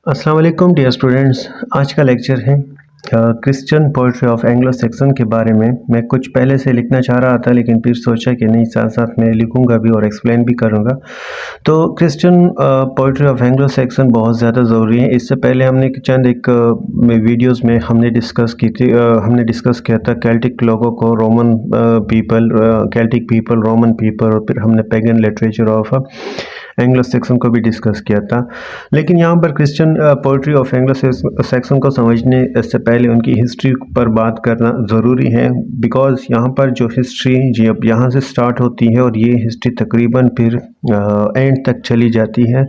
अस्सलाम वालेकुम dear students. आज का लेक्चर है Christian poetry of Anglo Saxon के बारे में। मैं कुछ पहले से लिखना चाह रहा था लेकिन फिर सोचा कि नहीं, साथ साथ मैं लिखूंगा भी और एक्सप्लेन भी करूंगा। तो Christian poetry of Anglo section बहुत ज़्यादा ज़रूरी है। इससे पहले हमने चंद एक वीडियोस में हमने डिस्कस की थी, हमने डिस्कस किया था केल्टिक लोगों को, Roman people, Celtic people, Roman people, और फिर हमने pagan literature of Anglo section को भी डिस्कस किया था। लेकिन यहाँ पर Christian poetry of Anglo section को समझने से पहले उनकी हिस्ट्री पर बात करना ज़रूरी है, बिकॉज यहाँ पर जो हिस्ट्री जी अब यहाँ से स्टार्ट होती है और ये हिस्ट्री तकरीबन फिर एंड तक चली जाती है।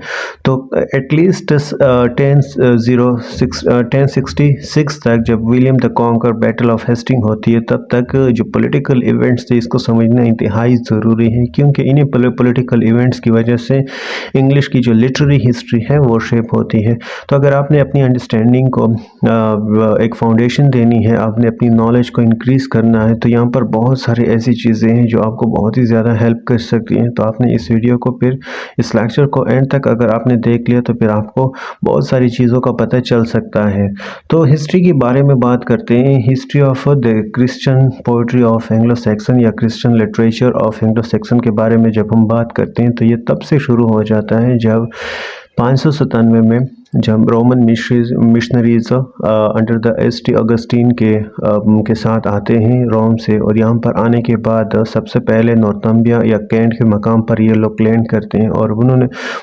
तो एटलीस्ट 1066 तक, जब William the Conqueror battle of Hasting होती है, तब तक जो पॉलिटिकल इवेंट्स थे इसको समझना इंतहाई ज़रूरी है, क्योंकि इन्हीं पॉलिटिकल इवेंट्स की वजह से इंग्लिश की जो लिटरेरी हिस्ट्री है वो शेप होती है। तो अगर आपने अपनी अंडरस्टैंडिंग को एक फाउंडेशन देनी है, आपने अपनी नॉलेज को इंक्रीज़ करना है, तो यहाँ पर बहुत सारी ऐसी चीज़ें हैं जो आपको बहुत ही ज़्यादा हेल्प कर सकती हैं। तो आपने इस वीडियो को, फिर इस लेक्चर को एंड तक अगर आपने देख लिया तो फिर आपको बहुत सारी चीज़ों का पता चल सकता है। तो हिस्ट्री के बारे में बात करते हैं। History of the Christian poetry of Anglo Saxon या Christian literature of Anglo Saxon के बारे में जब हम बात करते हैं तो ये तब से शुरू हो जाता है जब 597 में जब Roman missionaries under the ST. Augustine के साथ आते हैं रोम से, और यहाँ पर आने के बाद सबसे पहले नॉर्थम्बिया या कैंट के मकाम पर ये लोग लैंड करते हैं। और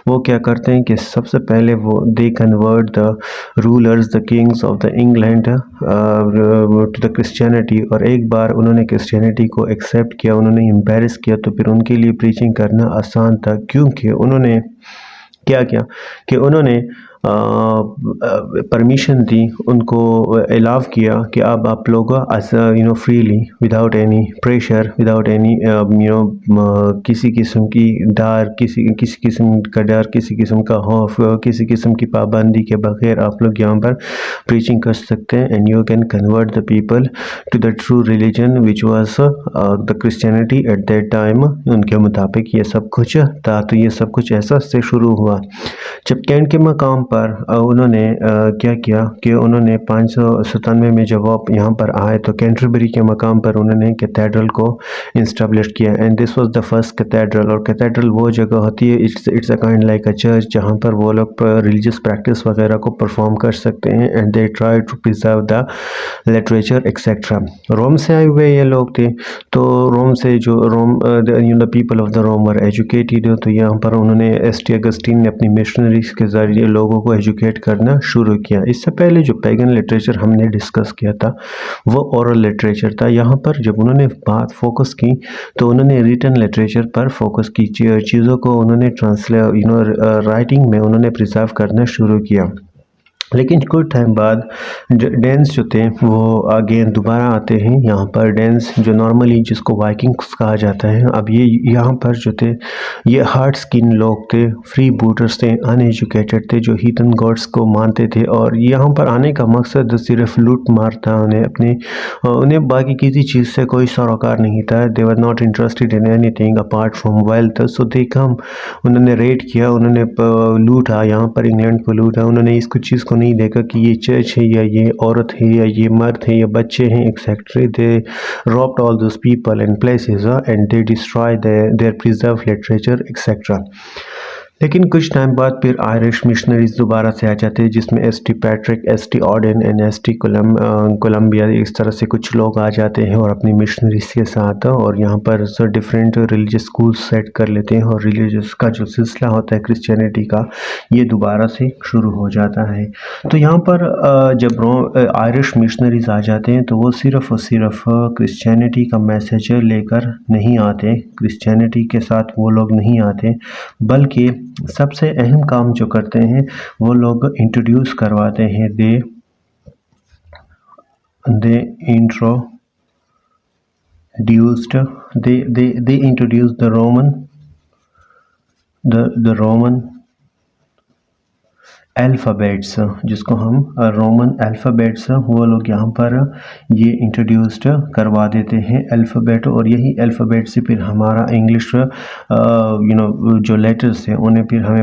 वो क्या करते हैं कि सबसे पहले वो they convert the rulers, the kings of the England to the Christianity. और एक बार उन्होंने क्रिश्चियनिटी को एक्सेप्ट किया, उन्होंने एम्बैरेस किया, तो फिर उनके लिए प्रीचिंग करना आसान था, क्योंकि उन्होंने क्या किया कि उन्होंने परमिशन दी, उनको अलाउ किया कि अब आप लोग freely, without any pressure, without any किसी किस्म की डर, किसी किस्म का डर, किसी किस्म का खौफ, किसी किस्म की पाबंदी के बगैर आप लोग यहाँ पर प्रीचिंग कर सकते हैं। And you can convert the people to the true religion which was the Christianity at that time. उनके मुताबिक ये सब कुछ था। तो ये सब कुछ ऐसा से शुरू हुआ। जब कैंट के मकाम पर उन्होंने क्या किया कि उन्होंने 597 में जब आप यहाँ पर आए तो कैंटरबरी के मकाम पर उन्होंने कैथेड्रल को इंस्टैब्लिश किया। And this was the first cathedral. और कैथेड्रल वो जगह होती है, it's a kind like a church, जहाँ पर वो लोग रिलीजियस प्रैक्टिस वगैरह को परफॉर्म कर सकते हैं। And they try to preserve the literature etcetera. Rome से आए हुए ये लोग थे, तो रोम से जो the people of the Rome were educated. तो यहाँ पर उन्होंने एस.टी. अगस्टीन ने अपनी मिशनरीज के जरिए लोगों को एजुकेट करना शुरू किया। इससे पहले जो पैगन लिटरेचर हमने डिस्कस किया था वो ओरल लिटरेचर था। यहाँ पर जब उन्होंने बात फोकस की तो उन्होंने रिटन लिटरेचर पर फोकस की, चीज़ों को उन्होंने राइटिंग में उन्होंने प्रिजर्व करना शुरू किया। लेकिन कुछ टाइम बाद डेंस जो थे वो आगे दोबारा आते हैं। यहाँ पर डेंस जो नॉर्मली जिसको वाइकिंग्स कहा जाता है, अब ये यहाँ पर जो थे ये हार्ड स्किन लोग थे, फ्री बूटर्स थे, अनएजुकेटेड थे, जो हीथन गॉड्स को मानते थे। और यहाँ पर आने का मकसद सिर्फ लूट मार था। उन्हें बाकी किसी चीज़ से कोई सरोकार नहीं था। They were not interested in anything apart from wealth. So they come, उन्होंने रेड किया, उन्होंने लूटा, यहाँ पर इंग्लैंड को लूटा। उन्होंने इसको चीज़ को नहीं देखा कि ये चर्च है या ये औरत है या ये मर्द है या बच्चे हैं, etcetera. They robbed all those people and places and they destroy there preserve literature etcetera. लेकिन कुछ टाइम बाद फिर आयरिश मिशनरीज दोबारा से आ जाते हैं, जिसमें ST. Patrick, ST. Ordan and ST. Columbia, इस तरह से कुछ लोग आ जाते हैं और अपनी मिशनरीज के साथ, और यहाँ पर डिफरेंट रिलीजियस स्कूल सेट कर लेते हैं। और रिलीजियस का जो सिलसिला होता है क्रिश्चियनिटी का, ये दोबारा से शुरू हो जाता है। तो यहाँ पर जब आयरिश मिशनरीज आ जाते हैं तो वो सिर्फ और सिर्फ क्रिश्चियनिटी का मैसेज लेकर नहीं आते, क्रिश्चियनिटी के साथ वो लोग नहीं आते, बल्कि सबसे अहम काम जो करते हैं वो लोग इंट्रोड्यूस करवाते हैं। दे इंट्रोड्यूस द रोमन अल्फ़ाबेट्स, जिसको हम रोमन अल्फ़ाबेट्स, वो लोग यहाँ पर ये इंट्रोड्यूस्ड करवा देते हैं अल्फ़ाबेट, और यही अल्फ़ाबेट से फिर हमारा इंग्लिश जो लेटर्स हैं उन्हें फिर हमें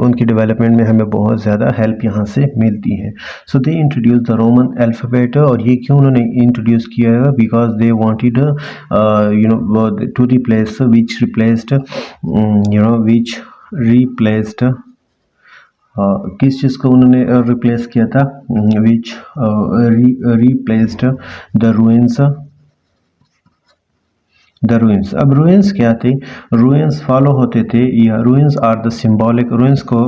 उनकी डेवलपमेंट में हमें बहुत ज़्यादा हेल्प यहाँ से मिलती है। So they introduce the Roman alphabet, और ये क्यों उन्होंने इंट्रोड्यूस किया है? Because they wanted to replace which replaced किस चीज़ को उन्होंने रिप्लेस किया था? Which replaced the runes. अब रूइंस क्या थे? रूइंस फॉलो होते थे, या runes are the symbolic, runes को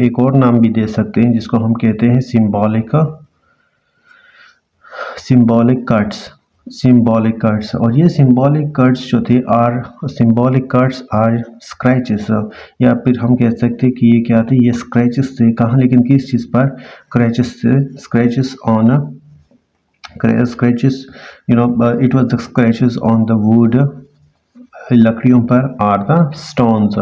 एक और नाम भी दे सकते हैं जिसको हम कहते हैं सिंबॉलिक कट्स। और ये सिंबॉलिक कट्स जो थे आर स्क्रैचेस, या फिर हम कह सकते हैं कि ये क्या थे? ये स्क्रैचेस थे। कहाँ? लेकिन किस चीज़ पर? Scratches on it was the scratches on the wood, लकड़ियों पर, आर द स्टोन्स,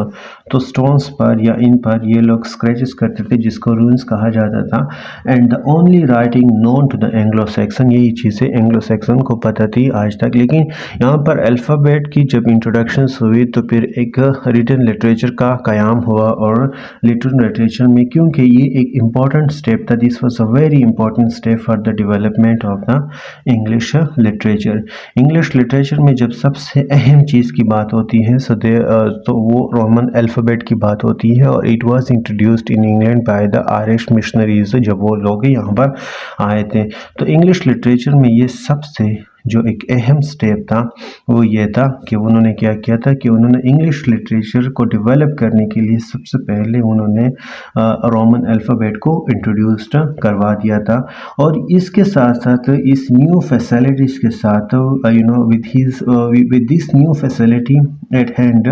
तो स्टोन्स पर या इन पर ये लोग स्क्रैचेस करते थे, जिसको रून्स कहा जाता था। And the only writing known to the Anglo Saxon, यही चीज़ें एंग्लो सैक्सन को पता थी आज तक। लेकिन यहाँ पर अल्फ़ाबेट की जब इंट्रोडक्शंस हुई तो फिर एक रिटन लिटरेचर का क़याम हुआ, और रिटन लिटरेचर में क्योंकि ये एक इम्पॉर्टेंट स्टेप था, this was a very important step for the development of the English literature में जब सबसे अहम चीज़ की बात होती है तो वो रोमन अल्फ़ाबेट की बात होती है, और it was introduced in England by the Irish missionaries, जब वो लोग यहाँ पर आए थे। तो इंग्लिश लिटरेचर में ये सबसे जो एक अहम स्टेप था वो ये था कि उन्होंने क्या किया था कि उन्होंने इंग्लिश लिटरेचर को डेवलप करने के लिए सबसे पहले उन्होंने रोमन अल्फ़ाबेट को इंट्रोड्यूस्ड करवा दिया था। और इसके साथ साथ इस न्यू फैसिलिटीज़ के साथ with this new facility at hand,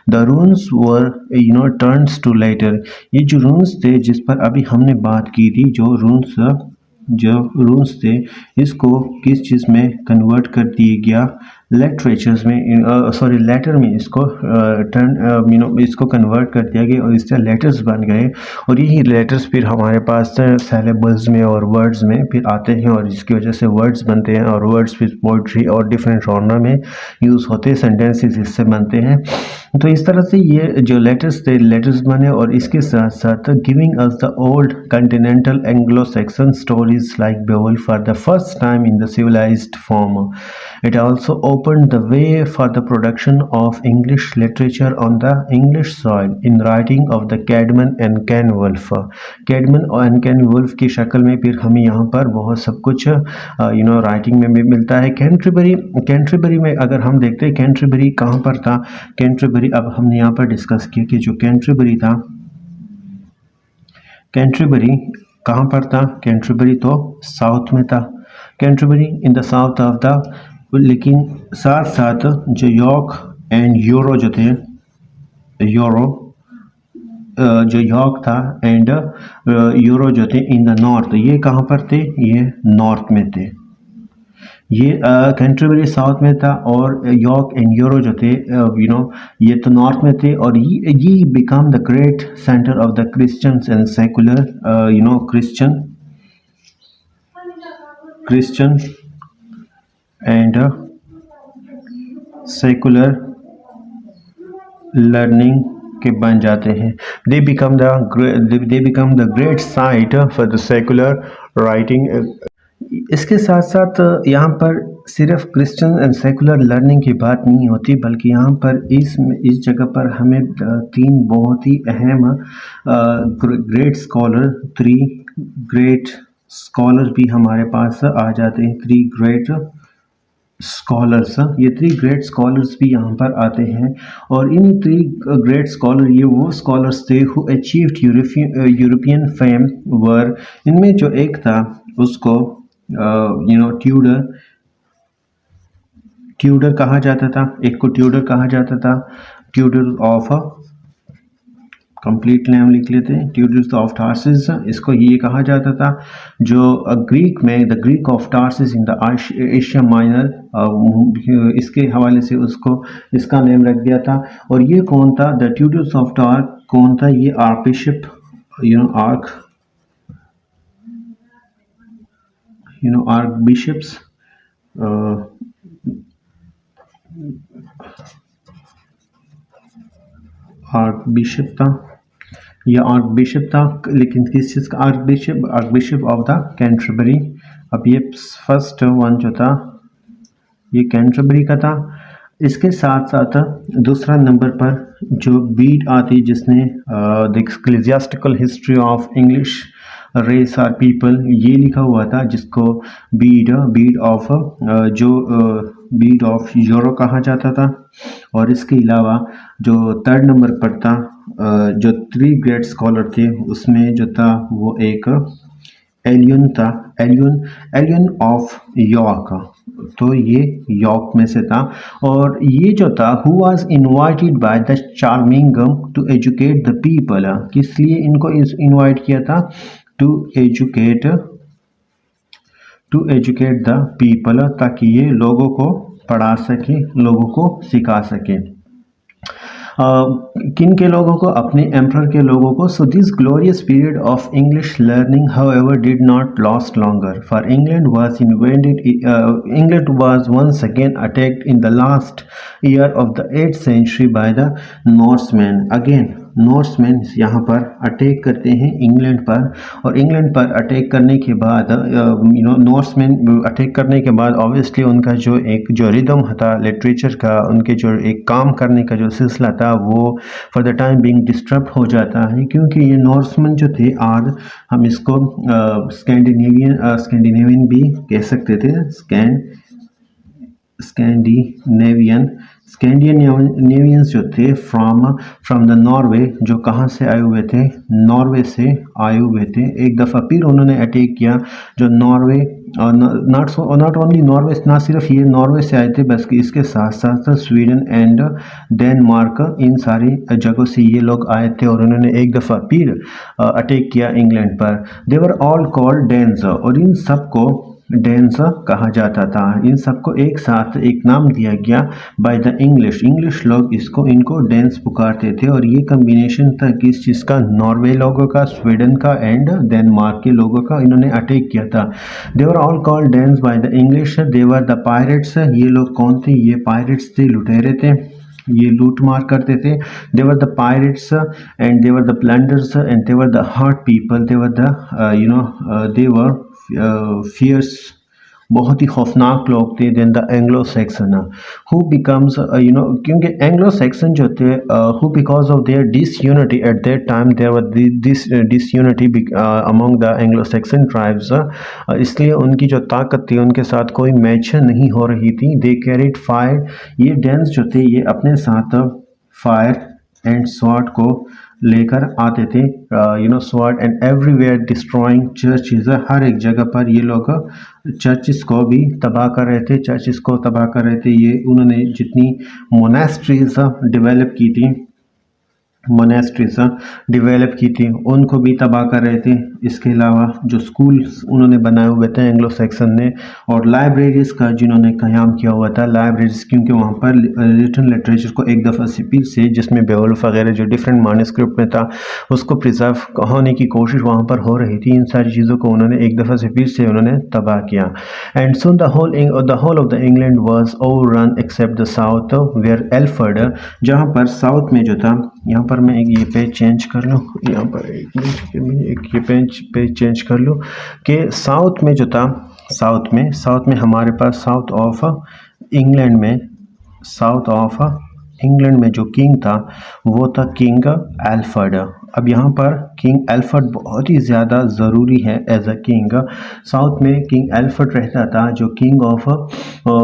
the runes were turns to later, ये जो रून्स थे जिस पर अभी हमने बात की थी, जो रून्स थे इसको किस चीज़ में कन्वर्ट कर दिया गया? लिटरेचर्स में, लेटर में इसको इसको कन्वर्ट कर दिया गया, और इससे लेटर्स बन गए, और यही लेटर्स फिर हमारे पास सिलेबस में और वर्ड्स में फिर आते हैं, और जिसकी वजह से वर्ड्स बनते हैं, और वर्ड्स फिर पोइट्री और डिफरेंट जॉनर में यूज़ होते हैं, सेंटेंसेस इससे बनते हैं। तो इस तरह से ये जो लेटर्स थे, लेटर्स बने, और इसके साथ साथ giving us the old continental Anglo Saxon stories like Beowulf for the first time in the civilised form. It also opened the way for the production of English literature on the English soil in writing of the Caedmon and Canwulf। Caedmon और Canwulf की शक्ल में फिर हमें यहाँ पर बहुत सब कुछ राइटिंग में भी मिलता है। कैंटरबरी में अगर हम देखते हैं कैंटरबरी कहाँ पर था? कैंटरबरी अब हमने यहाँ पर डिस्कस किया कि जो कैंटरबरी था, कैंटरबरी कहाँ पर था? कैंटरबरी तो साउथ में था, Canterbury in the south of the, लेकिन साथ साथ जो यॉर्क एंड यूरो जो थे, जो यॉर्क था एंड यूरो जो थे इन द नॉर्थ, ये कहाँ पर थे? ये नॉर्थ में थे। ये कैंटरबरी साउथ में था, और यॉर्क एंड यूरो जो थे ये तो नॉर्थ में थे, और ये become the great centre of the Christians and secular Christian and secular learning के बन जाते हैं। they become the great site for the secular writing। इसके साथ साथ यहाँ पर सिर्फ क्रिश्चियन एंड सेकुलर लर्निंग की बात नहीं होती, बल्कि यहाँ पर इस जगह पर हमें तीन बहुत ही अहम ग्रेट स्कॉलर, 3 ग्रेट स्कॉलर भी हमारे पास आ जाते हैं। 3 ग्रेट स्कॉलर्स, ये 3 ग्रेट स्कॉलर्स भी यहाँ पर आते हैं, और इन 3 ग्रेट स्कॉलर ये वो स्कॉलर्स थे हु अचीव्ड यूरोपियन फेम वर। इनमें जो एक था उसको ट्यूडर कहा जाता था, एक को ट्यूडर कहा जाता था, ट्यूडर ऑफ, कंप्लीट नेम लिख लेते हैं, ट्यूडर्स ऑफ टार्सिस, इसको ये कहा जाता था। जो ग्रीक में the Greek of Tarsus in the Asia Minor, इसके हवाले से उसको इसका नेम रख दिया था। और ये कौन था? द ट्यूडर्स ऑफ टार कौन था? ये archbishops, आर्कबिशप था, या आर्कबिशप था, लेकिन किस चीज़ का आर्कबिशप ऑफ द कैंटरबरी। अब ये फर्स्ट वन जो था ये कैंटरबरी का था। इसके साथ साथ दूसरा नंबर पर जो बीड आती जिसने the ecclesiastical history of English race or people ये लिखा हुआ था, जिसको बीड ऑफ यूरो कहा जाता था। और इसके अलावा जो थर्ड नंबर पर था, जो 3 ग्रेट स्कॉलर थे उसमें जो था वो एक एलियन था, एलियन ऑफ यॉर्क। तो ये यॉर्क में से था। और ये जो था who was invited by the Charlemagne to educate the people, किस लिए इनको इनवाइट किया था? टू एजुकेट द पीपल, ताकि ये लोगों को पढ़ा सके, लोगों को सिखा सके। किन के लोगों को? अपने एम्परर के लोगों को। So this glorious period of English learning however did not last longer, for England was once again attacked in the last year of the 8th century by the Norseman. Again Norseman यहाँ पर attack करते हैं England पर, और England पर attack करने के बाद नॉर्समैन अटैक करने के बाद ऑब्वियसली उनका जो रिदम था लिटरेचर का, उनके जो एक काम करने का जो सिलसिला था वो for the time being disturb हो जाता है, क्योंकि ये नॉर्समैन जो थे, आज हम इसको स्कैंडिनेवियन भी कह सकते थे। स्कैंडिनेवियंस जो थे फ्रॉम द नॉर्वे, जो कहाँ से आए हुए थे? नॉर्वे से आए हुए थे। एक दफ़ा फिर उन्होंने अटैक किया जो नॉर्वे, नॉट ओनली नॉर्वे, ना सिर्फ ये नॉर्वे से आए थे बल्कि इसके साथ साथ स्वीडन एंड डेनमार्क, इन सारी जगहों से ये लोग आए थे और उन्होंने एक दफ़ा फिर अटैक किया इंग्लैंड पर। दे वर ऑल कॉल्ड डेन्स, और इन सबको डेन्स कहा जाता था। इन सबको एक साथ एक नाम दिया गया बाय द इंग्लिश लोग इनको डेन्स पुकारते थे। और ये कम्बिनेशन था किस चीज़ का? नॉर्वे लोगों का, स्वीडन का एंड डेनमार्क के लोगों का। इन्होंने अटैक किया था। They were all called Danes by the English, they were the pirates. ये लोग कौन थे? ये पायरेट्स थे, लुटेरे थे, ये लूट मार करते थे। They were the pirates and they were the plunders and they were the hard people, they were the they were fierce, बहुत ही खौफनाक लोग थे। Then the Anglo Saxon who becomes क्योंकि एंग्लो सेक्सन जो थे who because of their disunity at that time, there were this disunity among the Anglo Saxon tribes, इसलिए उनकी जो ताकत थी उनके साथ कोई मैच नहीं हो रही थी। दे कैरिड फायर, ये डेन्स जो थे ये अपने साथ फायर एंड स्वॉर्ड को लेकर आते थे, sword and everywhere destroying churches, हर एक जगह पर ये लोग चर्चिस को भी तबाह कर रहे थे। ये उन्होंने जितनी मोनेस्ट्रीज डेवलप की थी उनको भी तबाह कर रहे थे। इसके अलावा जो स्कूल्स उन्होंने बनाए हुए थे एंग्लो सेक्सन ने, और लाइब्रेरीज़ का जिन्होंने क़याम किया हुआ था, लाइब्रेरीज़, क्योंकि वहाँ पर रिटन लिटरेचर को एक दफ़ा फिर से, जिसमें बेवल्फ वगैरह जो डिफरेंट मैन्युस्क्रिप्ट में था उसको प्रिजर्व होने की कोशिश वहाँ पर हो रही थी। इन सारी चीज़ों को उन्होंने एक दफ़ा से फिर से उन्होंने तबाह किया। And so the whole of the England was overrun except the south where Alfred, जहाँ पर साउथ में जो था, यहाँ पर मैं एक ये पेज चेंज कर लूँ, यहाँ पर एक ये पेज चेंज कर लूँ कि साउथ में जो था, साउथ में हमारे पास साउथ ऑफ इंग्लैंड में जो किंग था वो था किंग एल्फर्ड। अब यहाँ पर किंग एल्फर्ड बहुत ही ज़्यादा ज़रूरी है एज अ किंग। साउथ में किंग एल्फर्ड रहता था, जो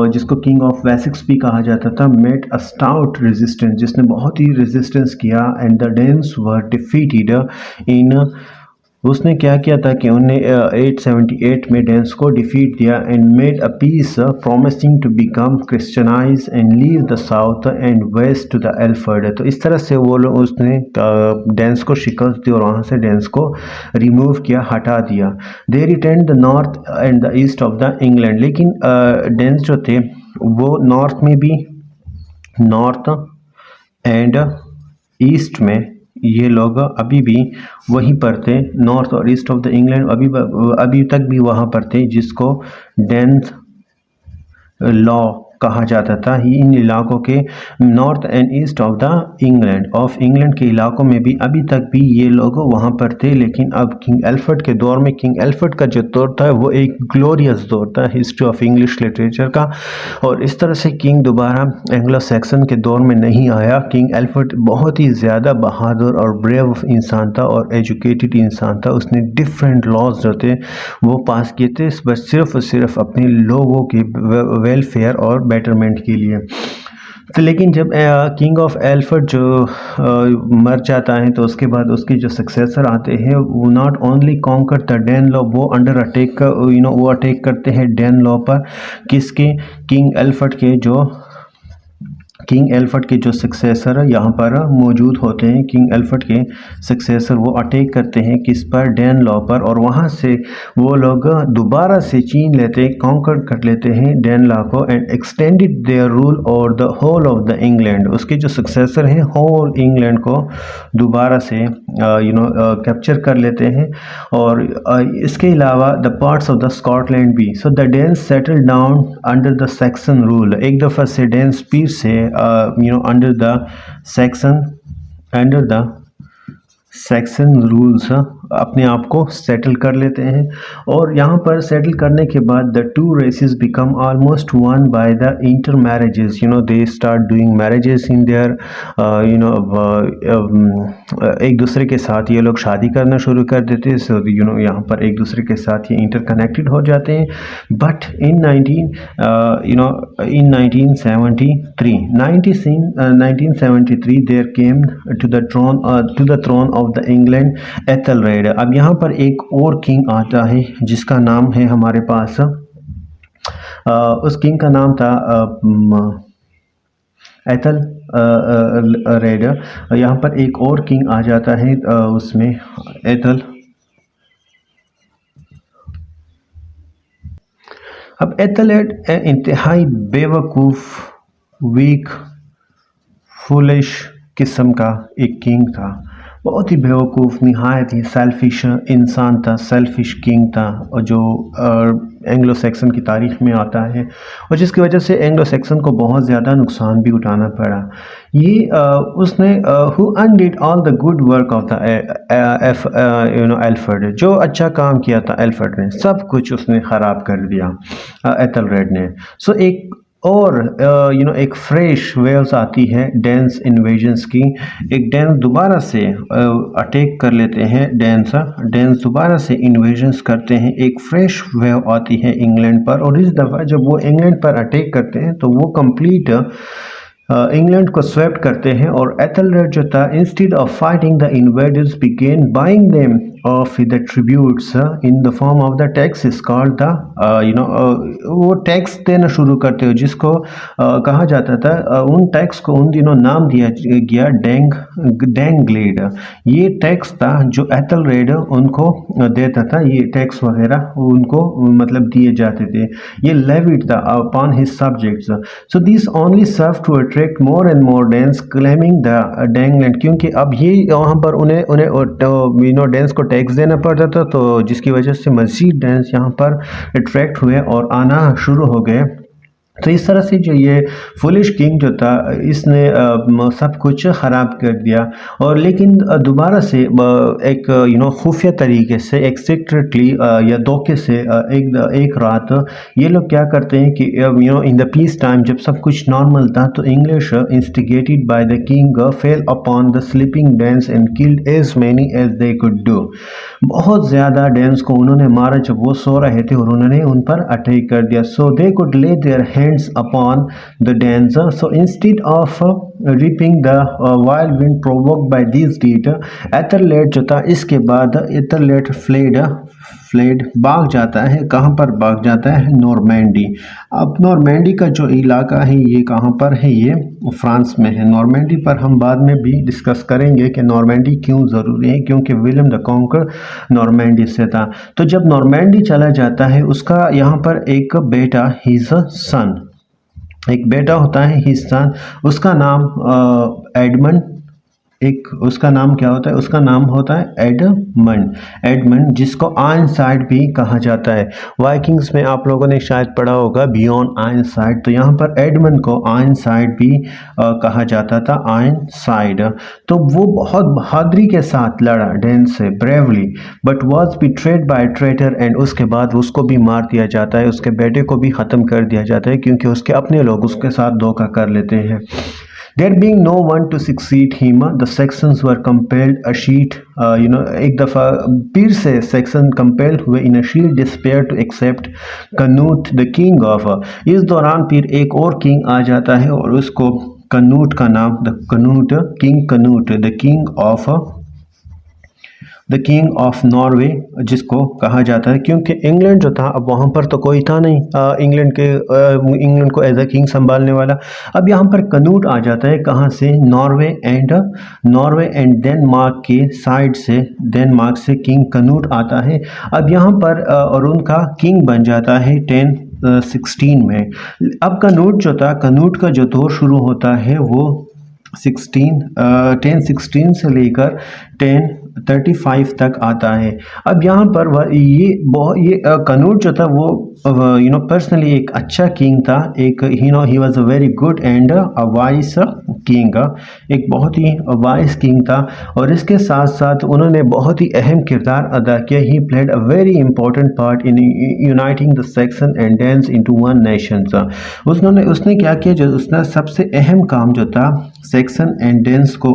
जिसको किंग ऑफ वेसेक्स भी कहा जाता था, मेट अ स्टाउट रेजिस्टेंस, जिसने बहुत ही रेजिस्टेंस किया। And the Danes were defeated in, उसने क्या किया था कि उन्हें 878 में डेन्स को डिफीट दिया। And made a peace promising to become Christianise and leave the south and west to the Alfred. तो इस तरह से वो लोग, उसने डेन्स को शिकस्त दी और वहाँ से डेन्स को रिमूव किया, हटा दिया। They retain the north and the east of the England, लेकिन डेन्स जो थे वो नॉर्थ में भी, नॉर्थ एंड ईस्ट ये लोग अभी भी वहीं पर थे, नॉर्थ और ईस्ट ऑफ द इंग्लैंड अभी तक भी वहाँ पर थे, जिसको डेन्स लॉ कहा जाता था। इन इलाकों के north and east of England के इलाकों में भी अभी तक भी ये लोग वहाँ पर थे। लेकिन अब किंग एल्फर्ड के दौर में, किंग एल्फर्ड का जो दौर था वो एक ग्लोरियस दौर था हिस्ट्री ऑफ इंग्लिश लिटरेचर का, और इस तरह से किंग दोबारा एंग्लो सैक्सन के दौर में नहीं आया। किंग एल्फर्ड बहुत ही ज़्यादा बहादुर और ब्रेव इंसान था और एजुकेटेड इंसान था। उसने डिफरेंट लॉज जो थे वो पास किए थे, बस सिर्फ और सिर्फ अपने लोगों के वेलफेयर और बेटरमेंट के लिए। तो लेकिन जब किंग ऑफ एल्फर्ड जो मर जाता है, तो उसके बाद उसके जो सक्सेसर आते हैं वो not only conquer the Dane law, वो अंडर अटैक वो अटैक करते हैं डेन लॉ पर। किसके? किंग एल्फर्ड के जो सक्सेसर यहाँ पर मौजूद होते हैं, किंग एल्फर्ड के सक्सेसर वो अटैक करते हैं किस पर? डेन लॉ पर। और वहाँ से वो लोग दोबारा से छीन लेते हैं, कॉन्कर कर लेते हैं डेन लॉ को, एंड एक्सटेंडेड देयर रूल और the whole of the England. उसके जो सक्सेसर हैं होल इंग्लैंड को दोबारा से कैप्चर कर लेते हैं, और इसके अलावा the parts of the Scotland भी। So the Danes settle down under the Saxon rule. एक दफ़ा से डेन्स फिर से अंडर द सेक्शन रूल्स अपने आप को सेटल कर लेते हैं। और यहाँ पर सेटल करने के बाद the two races become almost one by the intermarriages. They start doing marriages in their एक दूसरे के साथ ये लोग शादी करना शुरू कर देते हैं। सो यहाँ पर एक दूसरे के साथ ये इंटरकनेक्टेड हो जाते हैं। But in 1973 there came to the throne of the England Ethelred. अब यहाँ पर एक और किंग आता है जिसका नाम है हमारे पास, उस किंग का नाम था एथेलरेड। यहाँ पर एक और किंग आ जाता है, उसमें अब एथेलरेड इंतहाई बेवकूफ़, वीक, फुलिश किस्म का एक किंग था। बहुत ही बेवकूफ़, निहायत ही सेल्फिश इंसान था, सेल्फिश किंग था, और जो एंग्लो सैक्सन की तारीख़ में आता है, और जिसकी वजह से एंग्लो सैक्सन को बहुत ज़्यादा नुकसान भी उठाना पड़ा। ये उसने who undid all the good work of the Alfred. जो अच्छा काम किया था एल्फर्ड ने, सब कुछ उसने ख़राब कर दिया एथेलरेड ने। सो एक और एक फ्रेश वेव्स आती है डेंस इन्वेजन्स की। एक डेंस दोबारा से अटैक कर लेते हैं, डेंस दोबारा से इन्वेजन्स करते हैं। एक फ्रेश वेव आती है इंग्लैंड पर, और इस दफ़ा जब वो इंग्लैंड पर अटैक करते हैं तो वो कंप्लीट इंग्लैंड को स्वेप्ट करते हैं। और एथेलरेड जो था, instead of fighting the invaders began buying them off the tributes in the form of the tax is called the वो टैक्स देना शुरू करते हो, जिसको कहा जाता था, उन टैक्स को उन दिनों नाम दिया गया डेंगलेड। ये टैक्स था जो एथेलरेड उनको देता था, ये टैक्स वगैरह उनको मतलब दिए जाते थे, ये लेविड था upon his subjects. So this only serve to attract more and more Danes claiming the England, क्योंकि अब ये वहाँ पर उन्हें डेंस को टैक्स देना पड़ता था, तो जिसकी वजह से मज़ीद डेंस यहाँ पर अट्रैक्ट हुए और आना शुरू हो गए। तो इस तरह से जो ये फुलिश किंग जो था, इसने सब कुछ ख़राब कर दिया। और लेकिन दोबारा से एक खुफिया तरीके से, एक सीक्रेटली या धोखे से एक रात ये लोग क्या करते हैं कि इन द पीस टाइम, जब सब कुछ नॉर्मल था, तो English instigated by the king fell upon the sleeping Danes and killed as many as they could do. बहुत ज़्यादा डेंस को उन्होंने मारा जब वो सो रहे थे, और उन्होंने उन पर अटैक कर दिया। So they could lay their hands upon the dance. So instead of reaping the wild wind provoked by this deed, Ethelred जो था, इसके बाद एथेलरेड फ्लेड भाग जाता है। कहाँ पर भाग जाता है? नॉर्मैंडी। अब नॉर्मैंडी का जो इलाका है ये कहाँ पर है? ये फ्रांस में है। नॉर्मैंडी पर हम बाद में भी डिस्कस करेंगे कि नॉर्मैंडी क्यों ज़रूरी है, क्योंकि विलियम द कॉन्कर नॉर्मैंडी से था। तो जब नॉर्मैंडी चला जाता है, उसका यहाँ पर एक बेटा, हिज सन, एक बेटा होता है हिज सन, उसका नाम एक उसका नाम क्या होता है, उसका नाम होता है एडमंड। एडमंड जिसको आयरनसाइड भी कहा जाता है। वाइकिंग्स में आप लोगों ने शायद पढ़ा होगा बियॉन्ड आयरनसाइड, तो यहाँ पर एडमंड को आयरनसाइड भी कहा जाता था, आयरनसाइड। तो वो बहुत बहादुरी के साथ लड़ा डेंस से, bravely, but was betrayed by traitor, and उसके बाद उसको भी मार दिया जाता है, उसके बेटे को भी ख़त्म कर दिया जाता है क्योंकि उसके अपने लोग उसके साथ धोखा कर लेते हैं। There being no one to succeed him, the Saxons were compelled a sheet, एक दफ़ा फिर से सेक्सन कंपेल हुए in a sheet despair to accept Canute the king of. इस दौरान फिर एक और किंग आ जाता है और उसको कनूट का नाम, the Canute, king Canute, the king of Norway जिसको कहा जाता है, क्योंकि इंग्लैंड जो था अब वहाँ पर तो कोई था नहीं इंग्लैंड को एज अ किंग संभालने वाला। अब यहाँ पर कनूट आ जाता है, कहाँ से, नॉर्वे एंड डेनमार्क के साइड से, डेनमार्क से किंग कनूट आता है। अब यहाँ पर और उनका किंग बन जाता है 1016 में। अब कनूट जो था, कनूट का जो दौर शुरू होता है वो 1016 से लेकर 1035 तक आता है। अब यहाँ पर ये कनूट जो था वो पर्सनली एक अच्छा किंग था, एक he was a very good and a vice king, एक बहुत ही वाइस किंग था। और इसके साथ साथ उन्होंने बहुत ही अहम किरदार अदा किया। He played a very important part in uniting the Saxon and dense into one nation. उसने क्या किया, जो उसने सबसे अहम काम जो था, सेक्सन एंड डेंस को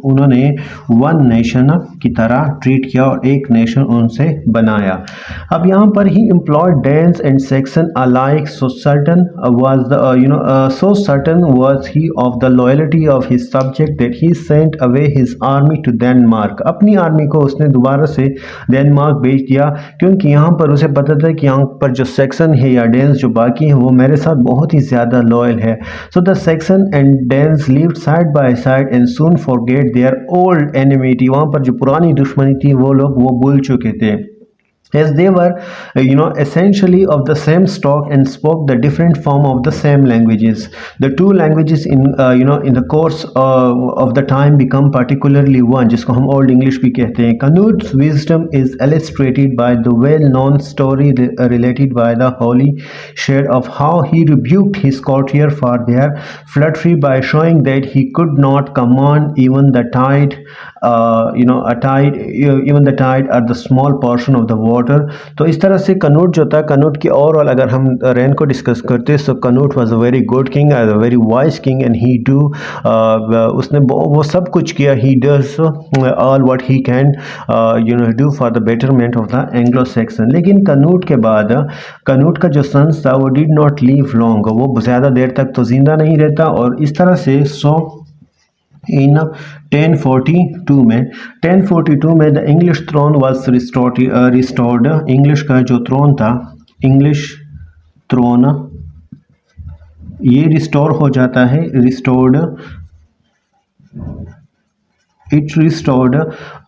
उन्होंने वन नेशन की तरह ट्रीट किया और एक नेशन उनसे बनाया। अब यहाँ पर he employed Danes and Saxon alike, so certain was he of the loyalty of his subject that he sent away his army to Denmark. अपनी आर्मी को उसने दोबारा से डेनमार्क भेज दिया, क्योंकि यहाँ पर उसे पता था कि यहाँ पर जो सेक्सन है या डेंस जो बाकी हैं वो मेरे साथ बहुत ही ज़्यादा लॉयल है। So the Saxon and Danes lived side by side and soon forget their old enmity. वहाँ पर जो पुरानी दुश्मनी थी वो लोग वो भूल चुके थे। As they were, essentially of the same stock and spoke the different form of the same languages. The two languages in the course of the time become particularly one, जिसको हम Old English भी कहते हैं. Canute's wisdom is illustrated by the well-known story related by the holy shade of how he rebuked his courtier for their flattery by showing that he could not command even the tide, even the tide or the small portion of the water. तो इस तरह से कनूट जो था, कनूट की overall अगर हम rain को डिस्कस करते हैं, so Canute was a very good king, a very wise king, and he do उसने वो सब कुछ किया, he does all what he can do for the betterment of the Anglo Saxon. लेकिन कनूट के बाद कनूट का जो सन्स था वो डिड नॉट लिव लॉन्ग, वो ज़्यादा देर तक तो जिंदा नहीं रहता। और इस तरह से इन 1042 में the English throne was restored. English का जो थ्रोन था, इंग्लिश थ्रोन ये रिस्टोर हो जाता है, it restored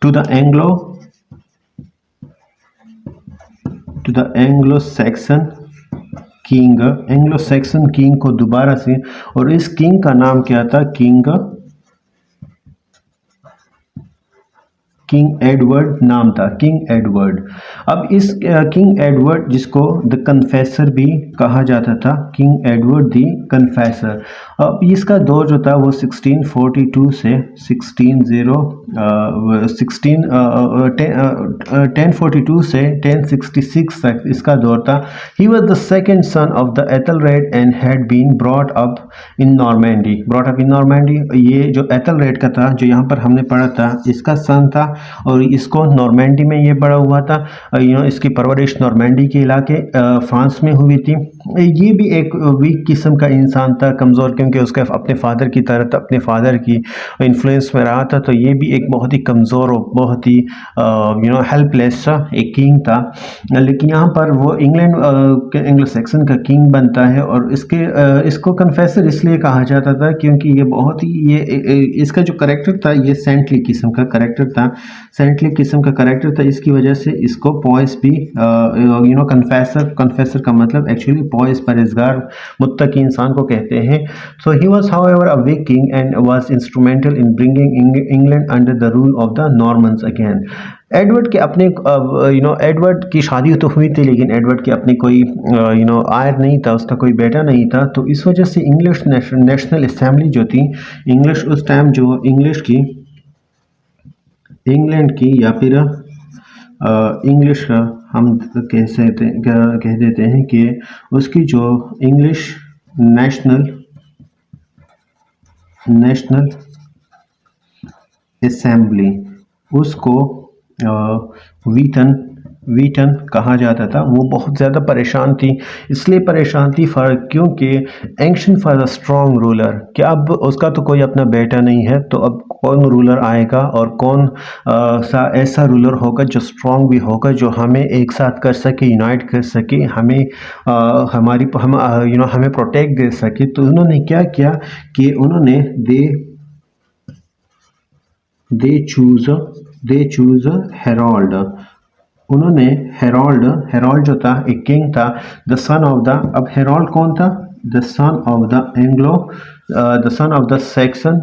to the Anglo Saxon king, Anglo Saxon king को दोबारा से। और इस किंग का नाम क्या था, किंग एडवर्ड नाम था, किंग एडवर्ड। अब इस किंग एडवर्ड जिसको द कन्फेसर भी कहा जाता था, किंग एडवर्ड द कन्फेसर। अब इसका दौर जो था वो 1042 से 1066 तक इसका दौर था। He was the second son of the Ethelred and had been brought up in Normandy. ये जो एथलरेड का था, जो यहाँ पर हमने पढ़ा था, इसका सन था और इसको नॉर्मैंडी में ये बड़ा हुआ था। इसकी परवरिश नॉर्मैंडी के इलाके फ्रांस में हुई थी। ये भी एक वीक किस्म का इंसान था, कमज़ोर, क्योंकि उसके अपने फादर की तरह अपने फादर की इन्फ्लुएंस में रहा था। तो ये भी एक बहुत ही कमज़ोर और बहुत ही हेल्पलेस एक किंग था। लेकिन यहाँ पर वो इंग्लैंड के एंग्लो सेक्सन का किंग बनता है। और इसको कन्फेसर इसलिए कहा जाता था क्योंकि ये बहुत ही इसका जो करेक्टर था ये सेंटली किस्म का करेक्टर था, इसकी वजह से इसको पॉइस भी कन्फेसर का मतलब एक्चुअली पॉइस, परहेजगार, मुत्तकी इंसान को कहते हैं। So he was however a weak king and was instrumental in bringing England under the rule of the Normans again. Edward के अपने एडवर्ड की शादी तो हुई थी, लेकिन एडवर्ड के अपने कोई आयर नहीं था, उसका कोई बेटा नहीं था। तो इस वजह से इंग्लिश नेशनल असेंबली जो थी, इंग्लिश उस टाइम जो इंग्लिश की इंग्लैंड की या फिर इंग्लिश हम कह देते हैं कि उसकी जो इंग्लिश नेशनल असेंबली, उसको वीटन कहा जाता था, वो बहुत ज़्यादा परेशान थी। इसलिए परेशान थी क्योंकि एंक्शन फॉर द स्ट्रॉन्ग रूलर, कि अब उसका तो कोई अपना बेटा नहीं है, तो अब कौन रूलर आएगा और कौन सा ऐसा रूलर होगा जो स्ट्रॉन्ग भी होगा, जो हमें एक साथ कर सके, यूनाइट कर सके, हमें हमें प्रोटेक्ट दे सके। तो उन्होंने क्या किया कि उन्होंने दे चूज हेरोल्ड। उन्होंने हेरोल्ड जो था एक किंग था, द सन ऑफ द, अब हेरोल्ड कौन था? The sun of the Saxon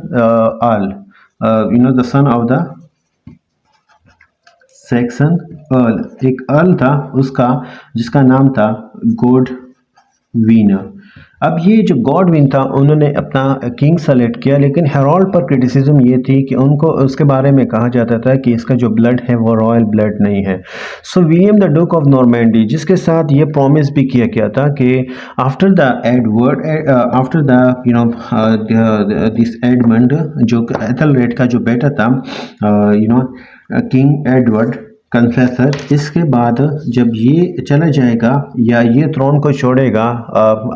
earl, the sun of the Saxon earl, एक अर्ल था उसका, जिसका नाम था गॉडविन। अब ये जो गॉडविन था, उन्होंने अपना किंग सेलेक्ट किया, लेकिन हेरोल्ड पर क्रिटिसिज्म ये थी कि उनको उसके बारे में कहा जाता था कि इसका जो ब्लड है वो रॉयल ब्लड नहीं है। सो विलियम द डूक ऑफ नॉर्मैंडी, जिसके साथ ये प्रॉमिस भी किया गया था कि आफ्टर द दिस एडमंड, जो एथेलरेड का जो बेटा था, किंग एडवर्ड कन्फेसर, इसके बाद जब ये चला जाएगा या ये थ्रोन को छोड़ेगा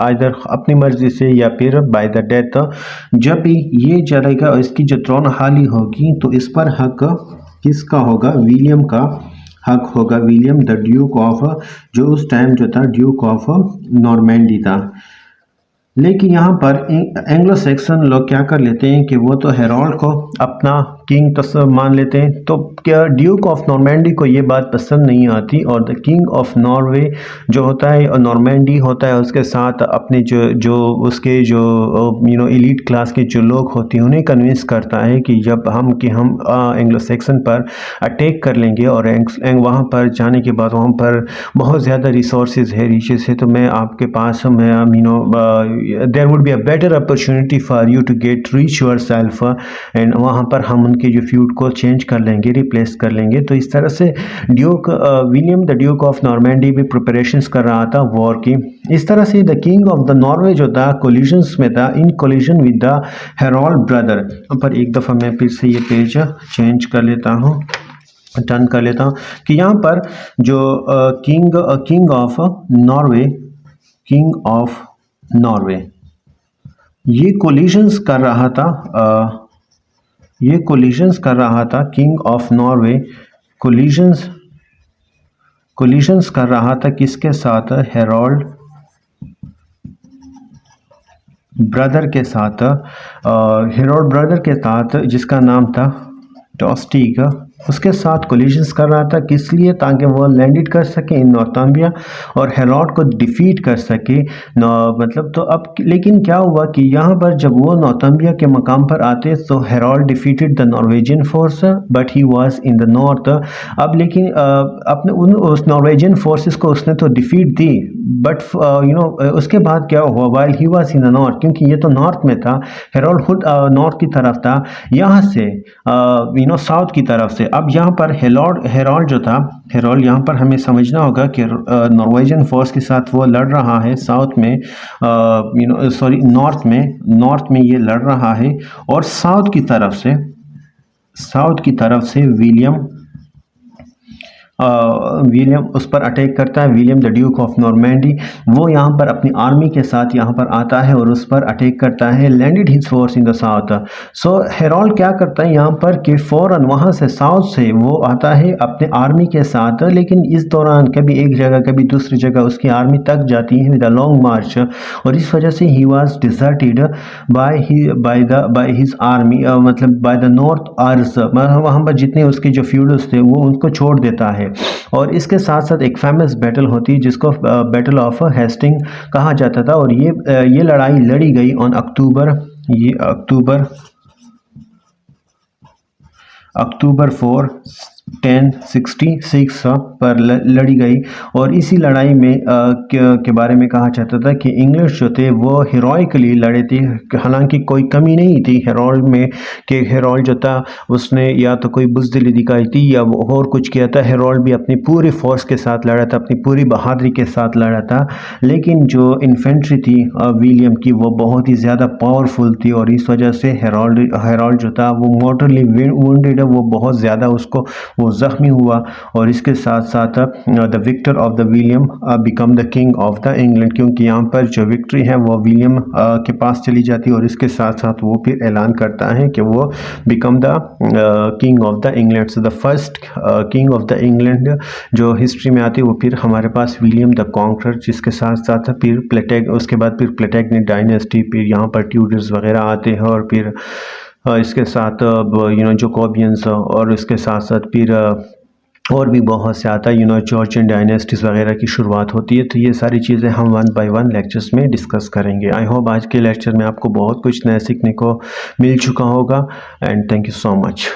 आइदर अपनी मर्जी से या फिर बाय द डेथ, जब भी ये चलेगा इसकी जो थ्रोन हाली होगी, तो इस पर हक किसका होगा? विलियम का हक होगा। विलियम द ड्यूक ऑफ, जो उस टाइम जो था ड्यूक ऑफ नॉर्मैंडी था। लेकिन यहाँ पर एंग्लो सैक्सन लोग क्या कर लेते हैं कि वो तो हेरोल्ड को अपना किंग तो मान लेते हैं, तो क्या ड्यूक ऑफ नॉर्मैंडी को ये बात पसंद नहीं आती, और द किंग ऑफ नॉर्वे जो होता है और नॉर्मैंडी होता है, उसके साथ अपने उसके एलीट क्लास के जो लोग होते हैं, उन्हें कन्विंस करता है कि जब हम एंग्लो सैक्सन पर अटैक कर लेंगे और वहाँ पर जाने के बाद वहाँ पर बहुत ज़्यादा रिसोर्सेज है, रिचेस है, तो मैं आपके पास there would be a better opportunity for you to get rich yourself, and वहाँ पर हम उनके जो फ्यूड को चेंज कर लेंगे, रिप्लेस कर लेंगे। तो इस तरह से William the duke of Normandy भी प्रिपरेशंस कर रहा था वॉर की। इस तरह से the king of the Norway जो था कोलिजन्स में था, in collision with the Harold brother. पर एक दफ़ा मैं फिर से ये पेज चेंज कर लेता हूँ, टर्न कर लेता हूँ कि यहाँ पर जो किंग ऑफ नॉर्वे ये कोलिजन्स कर रहा था, किंग ऑफ नॉर्वे कोलिजन्स कर रहा था किसके साथ? हेरोल्ड ब्रदर के साथ, हेरोल्ड ब्रदर के साथ, जिसका नाम था टॉस्टिक, उसके साथ कोलिजन्स कर रहा था। किस लिए? ताकि वो लैंडेड कर सके इन नॉर्थम्बिया और हेरोल्ड को डिफीट कर सके। मतलब तो अब लेकिन क्या हुआ कि यहाँ पर जब वो नॉर्थम्बिया के मकाम पर आते तो Harold defeated the Norwegian force but he was in the north. अब लेकिन अपने उस नॉर्वेजियन फोर्सेस को उसने तो डिफीट दी, बट उसके बाद क्या हुआ? While he was in the north, क्योंकि ये तो नॉर्थ में था, हेरोल्ड खुद नॉर्थ की तरफ था, यहाँ से साउथ की तरफ से। अब यहाँ पर हेरोल्ड जो था, हेरोल्ड यहाँ पर हमें समझना होगा कि नॉर्वेजियन फोर्स के साथ वो लड़ रहा है साउथ में, नॉर्थ में ये लड़ रहा है, और साउथ की तरफ से विलियम उस पर अटैक करता है। William the duke of Normandy वो यहाँ पर अपनी आर्मी के साथ यहाँ पर आता है और उस पर अटैक करता है, landed his force in the south. So Harold क्या करता है यहाँ पर कि फ़ौरन वहाँ से साउथ से वो आता है अपने आर्मी के साथ, लेकिन इस दौरान कभी एक जगह कभी दूसरी जगह उसकी आर्मी तक जाती है विद अ लॉन्ग मार्च, और इस वजह से he was deserted by his army, मतलब बाय द नॉर्थ आर्स, वहाँ पर जितने उसके जो फ्यूडल्स थे वो उनको छोड़ देता है। है। और इसके साथ साथ एक फेमस बैटल होती है जिसको बैटल ऑफ हेस्टिंग कहा जाता था, और ये लड़ाई लड़ी गई ऑन अक्टूबर 4 1066 पर लड़ी गई। और इसी लड़ाई में के बारे में कहा जाता था कि इंग्लिश जो थे वो हीरोइकली लड़े थे, हालांकि कोई कमी नहीं थी हेरोल्ड में कि हेरोल्ड जो था उसने या तो कोई बुज़दिली दिखाई थी या वो और कुछ किया था। हेरोल्ड भी अपनी पूरी फोर्स के साथ लड़ा था, अपनी पूरी बहादुरी के साथ लड़ा था, लेकिन जो इन्फेंट्री थी विलियम की वो बहुत ही ज़्यादा पावरफुल थी, और इस वजह से हेरोल्ड जो था वो मोर्टली वुंडेड है, वो बहुत ज़्यादा वो ज़ख्मी हुआ। और इसके साथ साथ the victor of the William become the king of the England, क्योंकि यहाँ पर जो विक्ट्री है वो विलियम के पास चली जाती है, और इसके साथ साथ वो फिर ऐलान करता है कि वो become the king of the England. So the first king of the England जो हिस्ट्री में आती है वो फिर हमारे पास विलियम द कॉन्करर, जिसके साथ साथ फिर उसके बाद फिर प्लेटेगनिक डायनेस्टी, फिर यहाँ पर ट्यूडर्स वगैरह आते हैं, और फिर इसके साथ जोकोबियंस, और इसके साथ साथ फिर और भी बहुत से आता है जॉर्जियन डायनेस्टीज़ वगैरह की शुरुआत होती है। तो ये सारी चीज़ें हम 1 बाय 1 लेक्चर्स में डिस्कस करेंगे। आई होप आज के लेक्चर में आपको बहुत कुछ नया सीखने को मिल चुका होगा, and thank you so much.